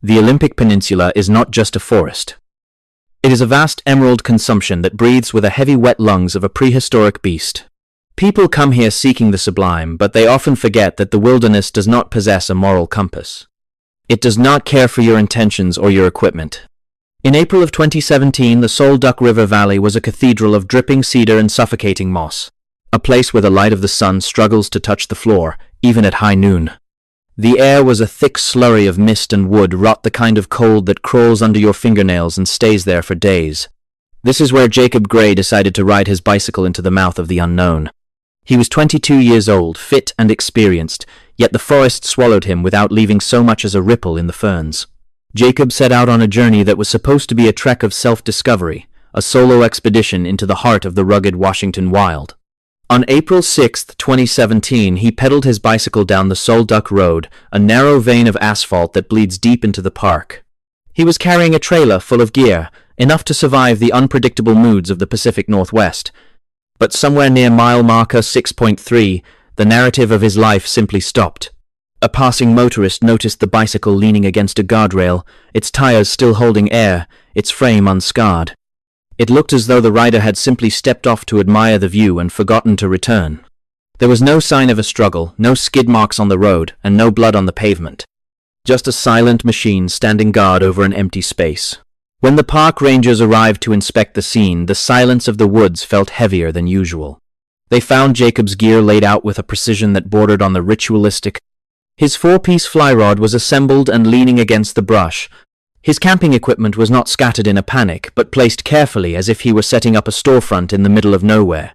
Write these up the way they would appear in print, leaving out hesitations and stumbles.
The Olympic Peninsula is not just a forest. It is a vast emerald consumption that breathes with the heavy wet lungs of a prehistoric beast. People come here seeking the sublime, but they often forget that the wilderness does not possess a moral compass. It does not care for your intentions or your equipment. In April of 2017, the Sol Duc River Valley was a cathedral of dripping cedar and suffocating moss, a place where the light of the sun struggles to touch the floor, even at high noon. The air was a thick slurry of mist and wood rot, the kind of cold that crawls under your fingernails and stays there for days. This is where Jacob Gray decided to ride his bicycle into the mouth of the unknown. He was 22 years old, fit and experienced, yet the forest swallowed him without leaving so much as a ripple in the ferns. Jacob set out on a journey that was supposed to be a trek of self-discovery, a solo expedition into the heart of the rugged Washington wild. On April 6, 2017, he pedaled his bicycle down the Sol Duc Road, a narrow vein of asphalt that bleeds deep into the park. He was carrying a trailer full of gear, enough to survive the unpredictable moods of the Pacific Northwest. But somewhere near mile marker 6.3, the narrative of his life simply stopped. A passing motorist noticed the bicycle leaning against a guardrail, its tires still holding air, its frame unscarred. It looked as though the rider had simply stepped off to admire the view and forgotten to return. There was no sign of a struggle, no skid marks on the road, and no blood on the pavement. Just a silent machine standing guard over an empty space. When the park rangers arrived to inspect the scene, the silence of the woods felt heavier than usual. They found Jacob's gear laid out with a precision that bordered on the ritualistic. His four-piece fly rod was assembled and leaning against the brush. His camping equipment was not scattered in a panic, but placed carefully as if he were setting up a storefront in the middle of nowhere.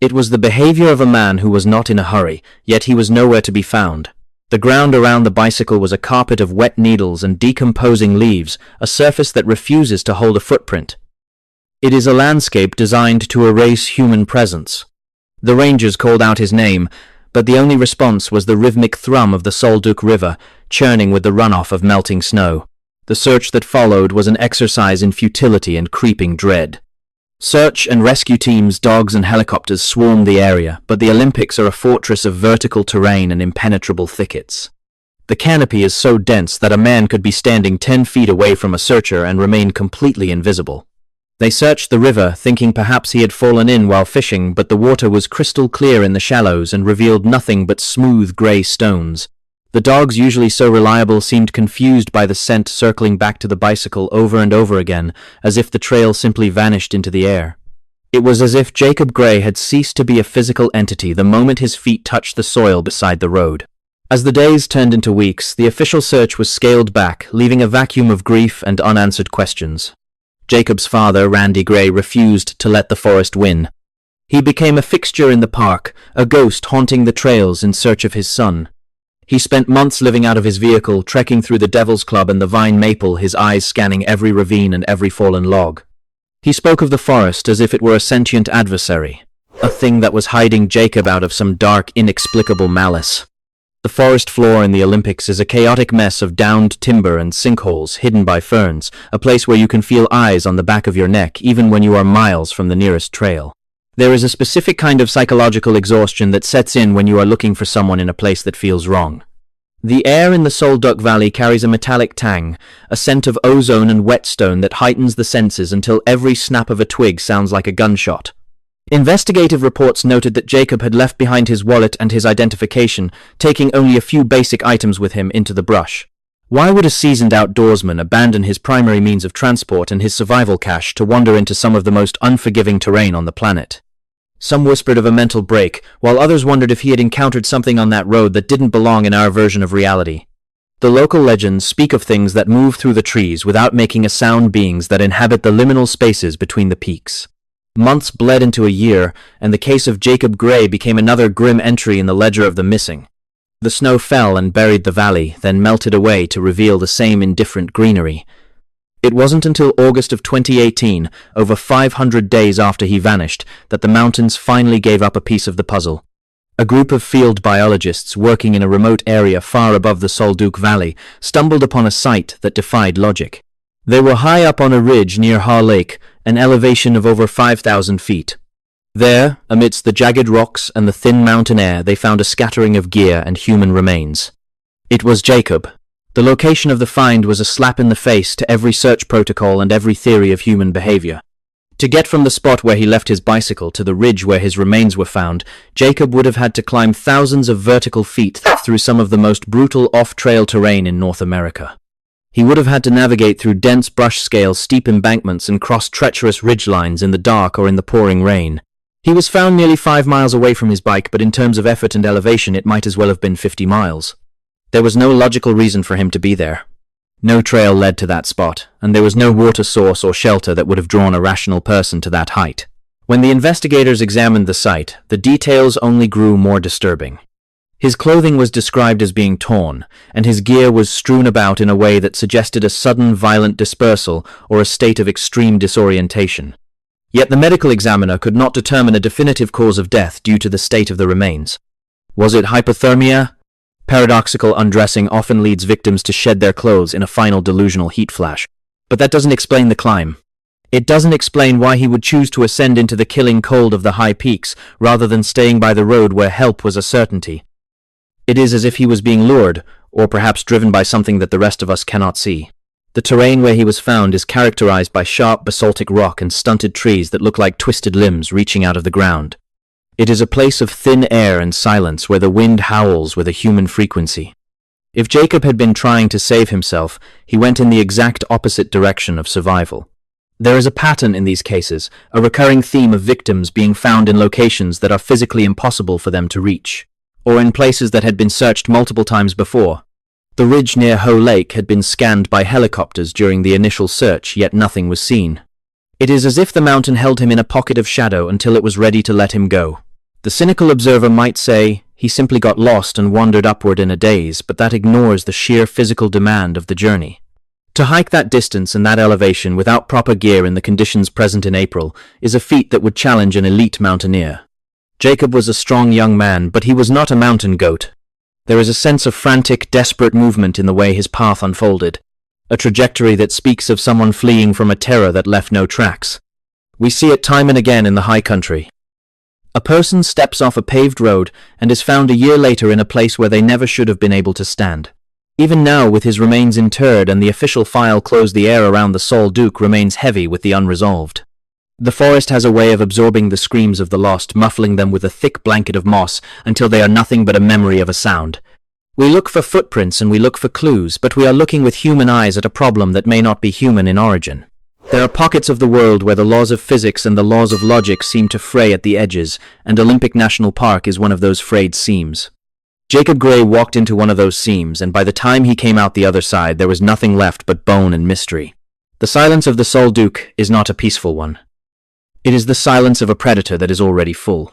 It was the behavior of a man who was not in a hurry, yet he was nowhere to be found. The ground around the bicycle was a carpet of wet needles and decomposing leaves, a surface that refuses to hold a footprint. It is a landscape designed to erase human presence. The rangers called out his name, but the only response was the rhythmic thrum of the Sol Duc River, churning with the runoff of melting snow. The search that followed was an exercise in futility and creeping dread. Search and rescue teams, dogs and helicopters swarmed the area, but the Olympics are a fortress of vertical terrain and impenetrable thickets. The canopy is so dense that a man could be standing 10 feet away from a searcher and remain completely invisible. They searched the river, thinking perhaps he had fallen in while fishing, but the water was crystal clear in the shallows and revealed nothing but smooth gray stones. The dogs, usually so reliable, seemed confused by the scent circling back to the bicycle over and over again, as if the trail simply vanished into the air. It was as if Jacob Gray had ceased to be a physical entity the moment his feet touched the soil beside the road. As the days turned into weeks, the official search was scaled back, leaving a vacuum of grief and unanswered questions. Jacob's father, Randy Gray, refused to let the forest win. He became a fixture in the park, a ghost haunting the trails in search of his son. He spent months living out of his vehicle, trekking through the Devil's Club and the Vine Maple, his eyes scanning every ravine and every fallen log. He spoke of the forest as if it were a sentient adversary, a thing that was hiding Jacob out of some dark, inexplicable malice. The forest floor in the Olympics is a chaotic mess of downed timber and sinkholes hidden by ferns, a place where you can feel eyes on the back of your neck even when you are miles from the nearest trail. There is a specific kind of psychological exhaustion that sets in when you are looking for someone in a place that feels wrong. The air in the Sol Duc Valley carries a metallic tang, a scent of ozone and whetstone that heightens the senses until every snap of a twig sounds like a gunshot. Investigative reports noted that Jacob had left behind his wallet and his identification, taking only a few basic items with him into the brush. Why would a seasoned outdoorsman abandon his primary means of transport and his survival cache to wander into some of the most unforgiving terrain on the planet? Some whispered of a mental break, while others wondered if he had encountered something on that road that didn't belong in our version of reality. The local legends speak of things that move through the trees without making a sound, beings that inhabit the liminal spaces between the peaks. Months bled into a year, and the case of Jacob Gray became another grim entry in the ledger of the missing. The snow fell and buried the valley, then melted away to reveal the same indifferent greenery. It wasn't until August of 2018, over 500 days after he vanished, that the mountains finally gave up a piece of the puzzle. A group of field biologists working in a remote area far above the Sol Duc Valley stumbled upon a site that defied logic. They were high up on a ridge near Hoh Lake, an elevation of over 5,000 feet. There, amidst the jagged rocks and the thin mountain air, they found a scattering of gear and human remains. It was Jacob, The location of the find was a slap in the face to every search protocol and every theory of human behavior. To get from the spot where he left his bicycle to the ridge where his remains were found, Jacob would have had to climb thousands of vertical feet through some of the most brutal off-trail terrain in North America. He would have had to navigate through dense brush scales, steep embankments, and cross treacherous ridgelines in the dark or in the pouring rain. He was found nearly 5 miles away from his bike, but in terms of effort and elevation it might as well have been 50 miles. There was no logical reason for him to be there. No trail led to that spot, and there was no water source or shelter that would have drawn a rational person to that height. When the investigators examined the site, the details only grew more disturbing. His clothing was described as being torn, and his gear was strewn about in a way that suggested a sudden violent dispersal or a state of extreme disorientation. Yet the medical examiner could not determine a definitive cause of death due to the state of the remains. Was it hypothermia? Paradoxical undressing often leads victims to shed their clothes in a final delusional heat flash. But that doesn't explain the climb. It doesn't explain why he would choose to ascend into the killing cold of the high peaks rather than staying by the road where help was a certainty. It is as if he was being lured, or perhaps driven by something that the rest of us cannot see. The terrain where he was found is characterized by sharp basaltic rock and stunted trees that look like twisted limbs reaching out of the ground. It is a place of thin air and silence where the wind howls with a human frequency. If Jacob had been trying to save himself, he went in the exact opposite direction of survival. There is a pattern in these cases, a recurring theme of victims being found in locations that are physically impossible for them to reach, or in places that had been searched multiple times before. The ridge near Hoh Lake had been scanned by helicopters during the initial search, yet nothing was seen. It is as if the mountain held him in a pocket of shadow until it was ready to let him go. The cynical observer might say he simply got lost and wandered upward in a daze, but that ignores the sheer physical demand of the journey. To hike that distance and that elevation without proper gear in the conditions present in April is a feat that would challenge an elite mountaineer. Jacob was a strong young man, but he was not a mountain goat. There is a sense of frantic, desperate movement in the way his path unfolded, a trajectory that speaks of someone fleeing from a terror that left no tracks. We see it time and again in the high country. A person steps off a paved road and is found a year later in a place where they never should have been able to stand. Even now, with his remains interred and the official file closed, the air around the Sol Duc remains heavy with the unresolved. The forest has a way of absorbing the screams of the lost, muffling them with a thick blanket of moss until they are nothing but a memory of a sound. We look for footprints and we look for clues, but we are looking with human eyes at a problem that may not be human in origin. There are pockets of the world where the laws of physics and the laws of logic seem to fray at the edges, and Olympic National Park is one of those frayed seams. Jacob Gray walked into one of those seams, and by the time he came out the other side, there was nothing left but bone and mystery. The silence of the Sol Duc is not a peaceful one. It is the silence of a predator that is already full.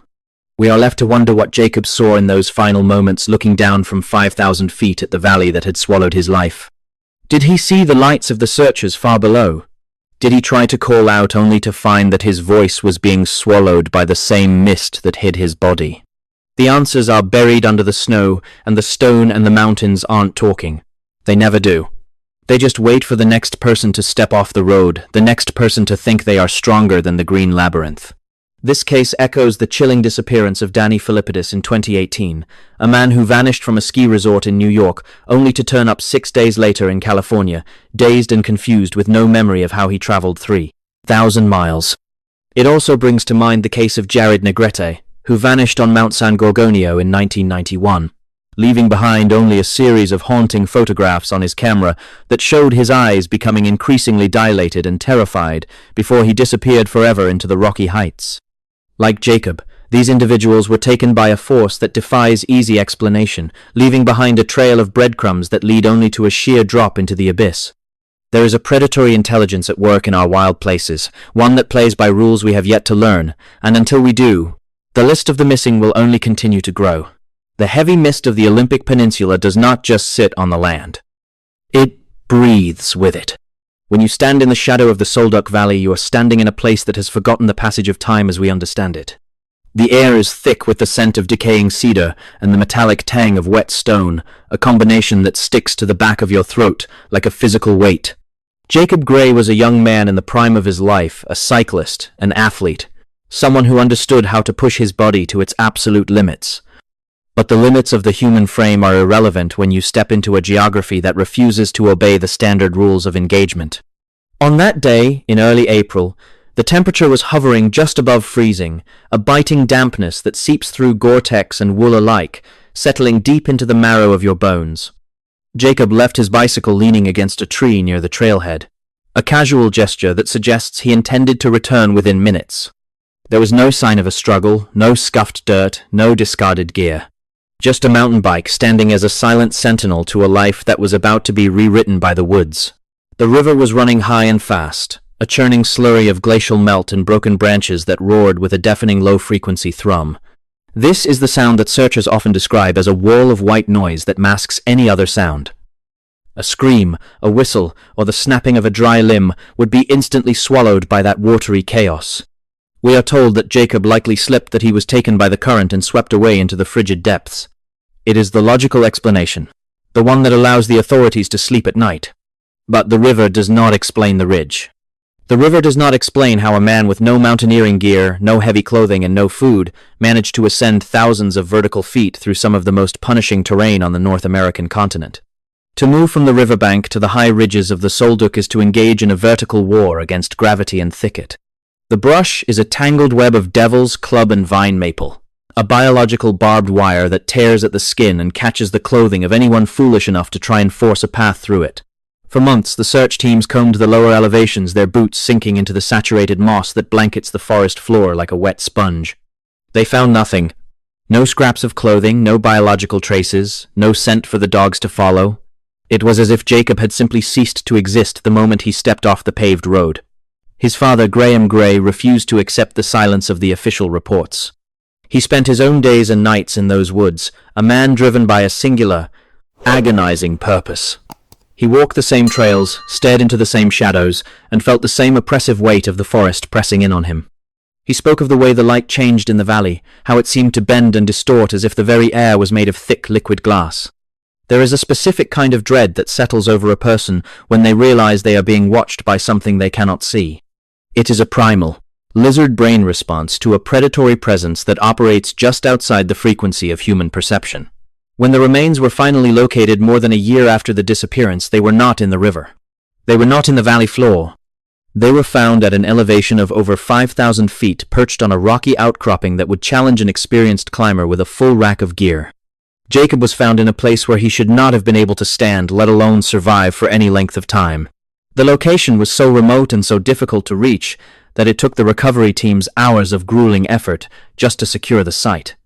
We are left to wonder what Jacob saw in those final moments, looking down from 5,000 feet at the valley that had swallowed his life. Did he see the lights of the searchers far below? Did he try to call out only to find that his voice was being swallowed by the same mist that hid his body? The answers are buried under the snow, and the stone and the mountains aren't talking. They never do. They just wait for the next person to step off the road, the next person to think they are stronger than the green labyrinth. This case echoes the chilling disappearance of Danny Philippidis in 2018, a man who vanished from a ski resort in New York, only to turn up 6 days later in California, dazed and confused with no memory of how he traveled 3,000 miles. It also brings to mind the case of Jared Negrete, who vanished on Mount San Gorgonio in 1991, leaving behind only a series of haunting photographs on his camera that showed his eyes becoming increasingly dilated and terrified before he disappeared forever into the rocky heights. Like Jacob, these individuals were taken by a force that defies easy explanation, leaving behind a trail of breadcrumbs that lead only to a sheer drop into the abyss. There is a predatory intelligence at work in our wild places, one that plays by rules we have yet to learn, and until we do, the list of the missing will only continue to grow. The heavy mist of the Olympic Peninsula does not just sit on the land. It breathes with it. When you stand in the shadow of the Sol Duc Valley, you are standing in a place that has forgotten the passage of time as we understand it. The air is thick with the scent of decaying cedar and the metallic tang of wet stone, a combination that sticks to the back of your throat like a physical weight. Jacob Gray was a young man in the prime of his life, a cyclist, an athlete, someone who understood how to push his body to its absolute limits. But the limits of the human frame are irrelevant when you step into a geography that refuses to obey the standard rules of engagement. On that day, in early April, the temperature was hovering just above freezing, a biting dampness that seeps through Gore-Tex and wool alike, settling deep into the marrow of your bones. Jacob left his bicycle leaning against a tree near the trailhead, a casual gesture that suggests he intended to return within minutes. There was no sign of a struggle, no scuffed dirt, no discarded gear. Just a mountain bike standing as a silent sentinel to a life that was about to be rewritten by the woods. The river was running high and fast, a churning slurry of glacial melt and broken branches that roared with a deafening low-frequency thrum. This is the sound that searchers often describe as a wall of white noise that masks any other sound. A scream, a whistle, or the snapping of a dry limb would be instantly swallowed by that watery chaos. We are told that Jacob likely slipped, that he was taken by the current and swept away into the frigid depths. It is the logical explanation, the one that allows the authorities to sleep at night. But the river does not explain the ridge. The river does not explain how a man with no mountaineering gear, no heavy clothing, and no food managed to ascend thousands of vertical feet through some of the most punishing terrain on the North American continent. To move from the riverbank to the high ridges of the Sol Duc is to engage in a vertical war against gravity and thicket. The brush is a tangled web of devils, club, and vine maple, a biological barbed wire that tears at the skin and catches the clothing of anyone foolish enough to try and force a path through it. For months, the search teams combed the lower elevations, their boots sinking into the saturated moss that blankets the forest floor like a wet sponge. They found nothing. No scraps of clothing, no biological traces, no scent for the dogs to follow. It was as if Jacob had simply ceased to exist the moment he stepped off the paved road. His father, Graham Gray, refused to accept the silence of the official reports. He spent his own days and nights in those woods, a man driven by a singular, agonizing purpose. He walked the same trails, stared into the same shadows, and felt the same oppressive weight of the forest pressing in on him. He spoke of the way the light changed in the valley, how it seemed to bend and distort as if the very air was made of thick liquid glass. There is a specific kind of dread that settles over a person when they realize they are being watched by something they cannot see. It is a primal, lizard brain response to a predatory presence that operates just outside the frequency of human perception. When the remains were finally located more than a year after the disappearance, they were not in the river. They were not in the valley floor. They were found at an elevation of over 5,000 feet, perched on a rocky outcropping that would challenge an experienced climber with a full rack of gear. Jacob was found in a place where he should not have been able to stand, let alone survive for any length of time. The location was so remote and so difficult to reach that it took the recovery teams hours of grueling effort just to secure the site.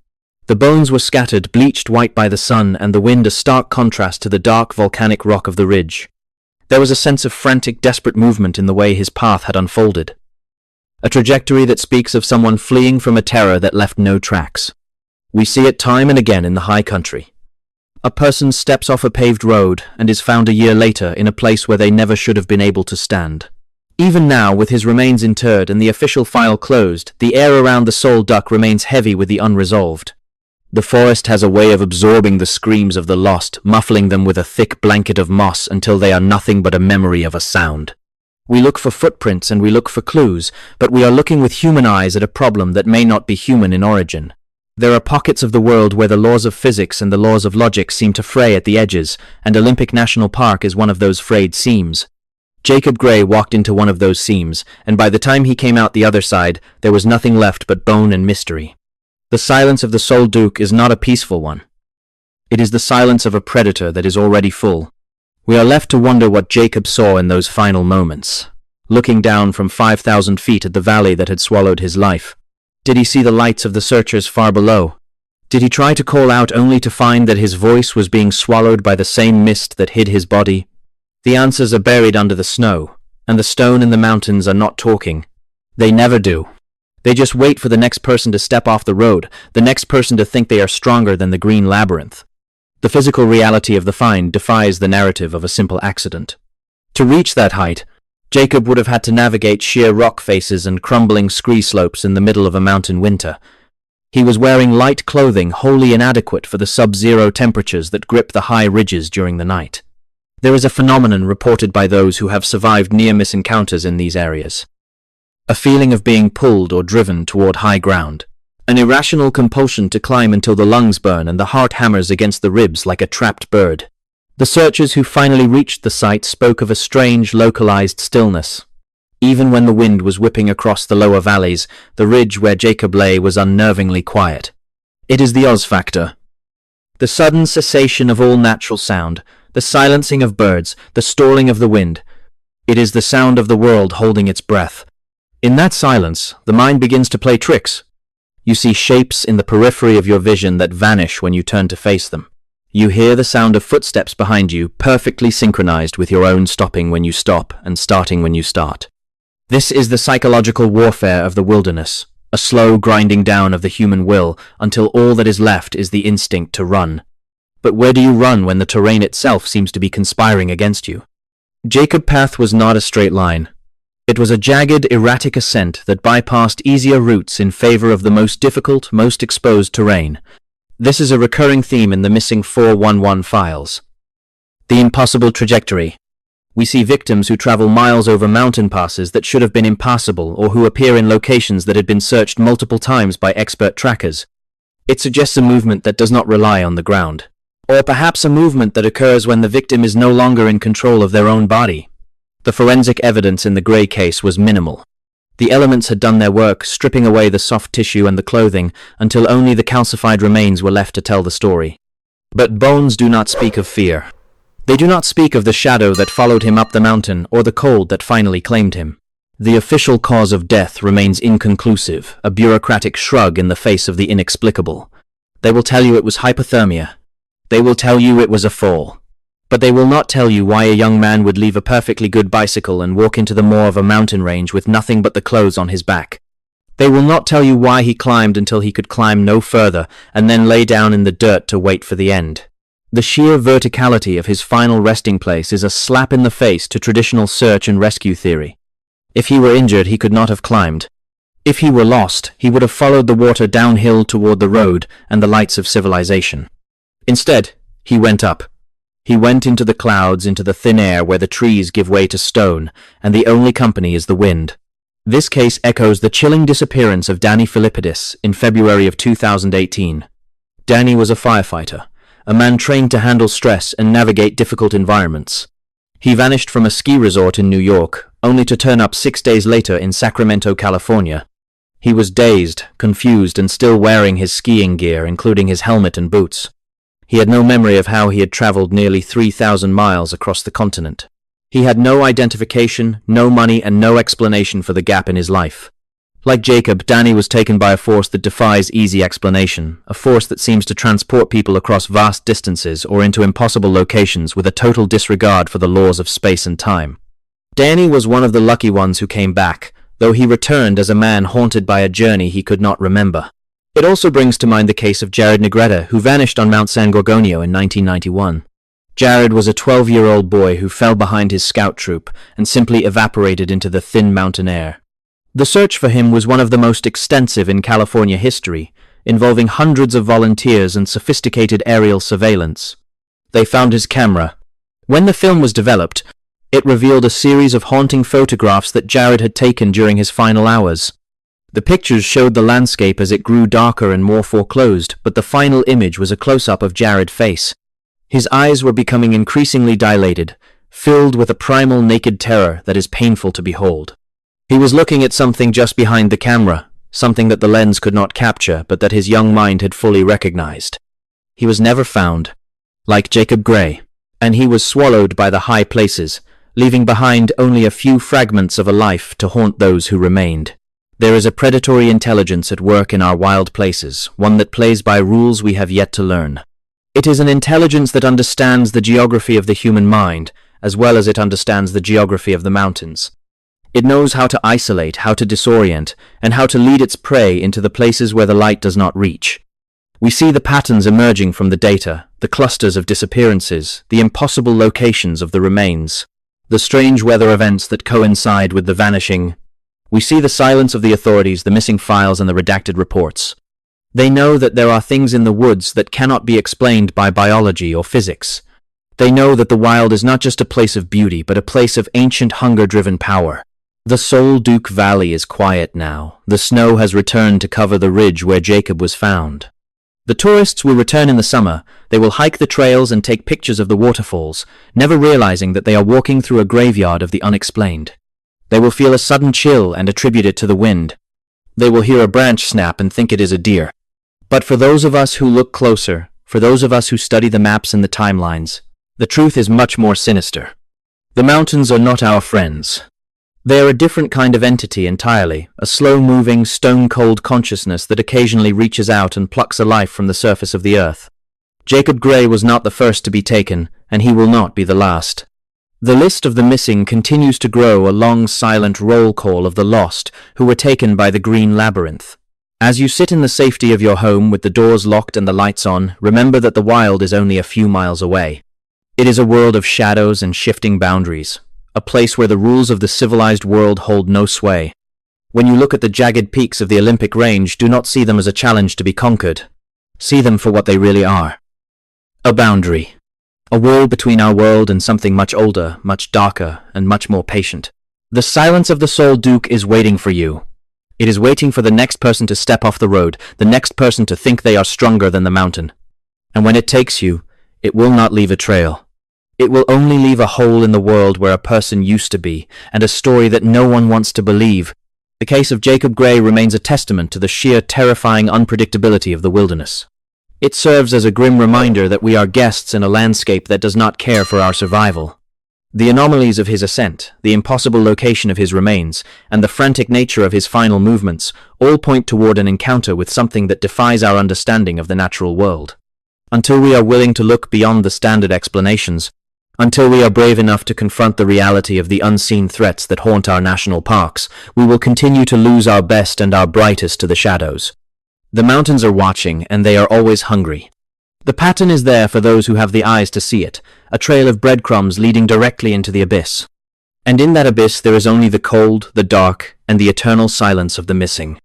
The bones were scattered, bleached white by the sun and the wind, a stark contrast to the dark volcanic rock of the ridge. There was a sense of frantic, desperate movement in the way his path had unfolded. A trajectory that speaks of someone fleeing from a terror that left no tracks. We see it time and again in the high country. A person steps off a paved road and is found a year later in a place where they never should have been able to stand. Even now, with his remains interred and the official file closed, the air around the Sol Duc remains heavy with the unresolved. The forest has a way of absorbing the screams of the lost, muffling them with a thick blanket of moss until they are nothing but a memory of a sound. We look for footprints and we look for clues, but we are looking with human eyes at a problem that may not be human in origin. There are pockets of the world where the laws of physics and the laws of logic seem to fray at the edges, and Olympic National Park is one of those frayed seams. Jacob Gray walked into one of those seams, and by the time he came out the other side, there was nothing left but bone and mystery. The silence of the Sol Duc is not a peaceful one. It is the silence of a predator that is already full. We are left to wonder what Jacob saw in those final moments, looking down from 5,000 feet at the valley that had swallowed his life. Did he see the lights of the searchers far below? Did he try to call out only to find that his voice was being swallowed by the same mist that hid his body? The answers are buried under the snow, and the stone in the mountains are not talking. They never do. They just wait for the next person to step off the road, the next person to think they are stronger than the green labyrinth. The physical reality of the find defies the narrative of a simple accident. To reach that height, Jacob would have had to navigate sheer rock faces and crumbling scree slopes in the middle of a mountain winter. He was wearing light clothing wholly inadequate for the sub-zero temperatures that grip the high ridges during the night. There is a phenomenon reported by those who have survived near-miss encounters in these areas. A feeling of being pulled or driven toward high ground. An irrational compulsion to climb until the lungs burn and the heart hammers against the ribs like a trapped bird. The searchers who finally reached the site spoke of a strange, localized stillness. Even when the wind was whipping across the lower valleys, the ridge where Jacob lay was unnervingly quiet. It is the Oz factor. The sudden cessation of all natural sound, the silencing of birds, the stalling of the wind. It is the sound of the world holding its breath. In that silence, the mind begins to play tricks. You see shapes in the periphery of your vision that vanish when you turn to face them. You hear the sound of footsteps behind you, perfectly synchronized with your own stopping when you stop and starting when you start. This is the psychological warfare of the wilderness, a slow grinding down of the human will until all that is left is the instinct to run. But where do you run when the terrain itself seems to be conspiring against you? Jacob's path was not a straight line. It was a jagged, erratic ascent that bypassed easier routes in favor of the most difficult, most exposed terrain. This is a recurring theme in the missing 411 files. The impossible trajectory. We see victims who travel miles over mountain passes that should have been impassable or who appear in locations that had been searched multiple times by expert trackers. It suggests a movement that does not rely on the ground. Or perhaps a movement that occurs when the victim is no longer in control of their own body. The forensic evidence in the Gray case was minimal. The elements had done their work, stripping away the soft tissue and the clothing, until only the calcified remains were left to tell the story. But bones do not speak of fear. They do not speak of the shadow that followed him up the mountain or the cold that finally claimed him. The official cause of death remains inconclusive, a bureaucratic shrug in the face of the inexplicable. They will tell you it was hypothermia. They will tell you it was a fall. But they will not tell you why a young man would leave a perfectly good bicycle and walk into the maw of a mountain range with nothing but the clothes on his back. They will not tell you why he climbed until he could climb no further and then lay down in the dirt to wait for the end. The sheer verticality of his final resting place is a slap in the face to traditional search and rescue theory. If he were injured, he could not have climbed. If he were lost, he would have followed the water downhill toward the road and the lights of civilization. Instead, he went up. He went into the clouds, into the thin air where the trees give way to stone, and the only company is the wind. This case echoes the chilling disappearance of Danny Philippidis in February of 2018. Danny was a firefighter, a man trained to handle stress and navigate difficult environments. He vanished from a ski resort in New York, only to turn up 6 days later in Sacramento, California. He was dazed, confused, and still wearing his skiing gear, including his helmet and boots. He had no memory of how he had traveled nearly 3,000 miles across the continent. He had no identification, no money, and no explanation for the gap in his life. Like Jacob, Danny was taken by a force that defies easy explanation, a force that seems to transport people across vast distances or into impossible locations with a total disregard for the laws of space and time. Danny was one of the lucky ones who came back, though he returned as a man haunted by a journey he could not remember. It also brings to mind the case of Jared Negrete, who vanished on Mount San Gorgonio in 1991. Jared was a 12-year-old boy who fell behind his scout troop and simply evaporated into the thin mountain air. The search for him was one of the most extensive in California history, involving hundreds of volunteers and sophisticated aerial surveillance. They found his camera. When the film was developed, it revealed a series of haunting photographs that Jared had taken during his final hours. The pictures showed the landscape as it grew darker and more foreclosed, but the final image was a close-up of Jared's face. His eyes were becoming increasingly dilated, filled with a primal naked terror that is painful to behold. He was looking at something just behind the camera, something that the lens could not capture, but that his young mind had fully recognized. He was never found, like Jacob Gray, and he was swallowed by the high places, leaving behind only a few fragments of a life to haunt those who remained. There is a predatory intelligence at work in our wild places, one that plays by rules we have yet to learn. It is an intelligence that understands the geography of the human mind, as well as it understands the geography of the mountains. It knows how to isolate, how to disorient, and how to lead its prey into the places where the light does not reach. We see the patterns emerging from the data, the clusters of disappearances, the impossible locations of the remains, the strange weather events that coincide with the vanishing. We see the silence of the authorities, the missing files, and the redacted reports. They know that there are things in the woods that cannot be explained by biology or physics. They know that the wild is not just a place of beauty, but a place of ancient hunger-driven power. The Sol Duc Valley is quiet now. The snow has returned to cover the ridge where Jacob was found. The tourists will return in the summer. They will hike the trails and take pictures of the waterfalls, never realizing that they are walking through a graveyard of the unexplained. They will feel a sudden chill and attribute it to the wind. They will hear a branch snap and think it is a deer. But for those of us who look closer, for those of us who study the maps and the timelines, the truth is much more sinister. The mountains are not our friends. They are a different kind of entity entirely, a slow-moving, stone-cold consciousness that occasionally reaches out and plucks a life from the surface of the earth. Jacob Gray was not the first to be taken, and he will not be the last. The list of the missing continues to grow, a long, silent roll call of the lost who were taken by the Green Labyrinth. As you sit in the safety of your home with the doors locked and the lights on, remember that the wild is only a few miles away. It is a world of shadows and shifting boundaries. A place where the rules of the civilized world hold no sway. When you look at the jagged peaks of the Olympic range, do not see them as a challenge to be conquered. See them for what they really are. A boundary. A wall between our world and something much older, much darker, and much more patient. The silence of the Sol Duc is waiting for you. It is waiting for the next person to step off the road, the next person to think they are stronger than the mountain. And when it takes you, it will not leave a trail. It will only leave a hole in the world where a person used to be, and a story that no one wants to believe. The case of Jacob Gray remains a testament to the sheer terrifying unpredictability of the wilderness. It serves as a grim reminder that we are guests in a landscape that does not care for our survival. The anomalies of his ascent, the impossible location of his remains, and the frantic nature of his final movements all point toward an encounter with something that defies our understanding of the natural world. Until we are willing to look beyond the standard explanations, until we are brave enough to confront the reality of the unseen threats that haunt our national parks, we will continue to lose our best and our brightest to the shadows. The mountains are watching, and they are always hungry. The pattern is there for those who have the eyes to see it, a trail of breadcrumbs leading directly into the abyss. And in that abyss there is only the cold, the dark, and the eternal silence of the missing.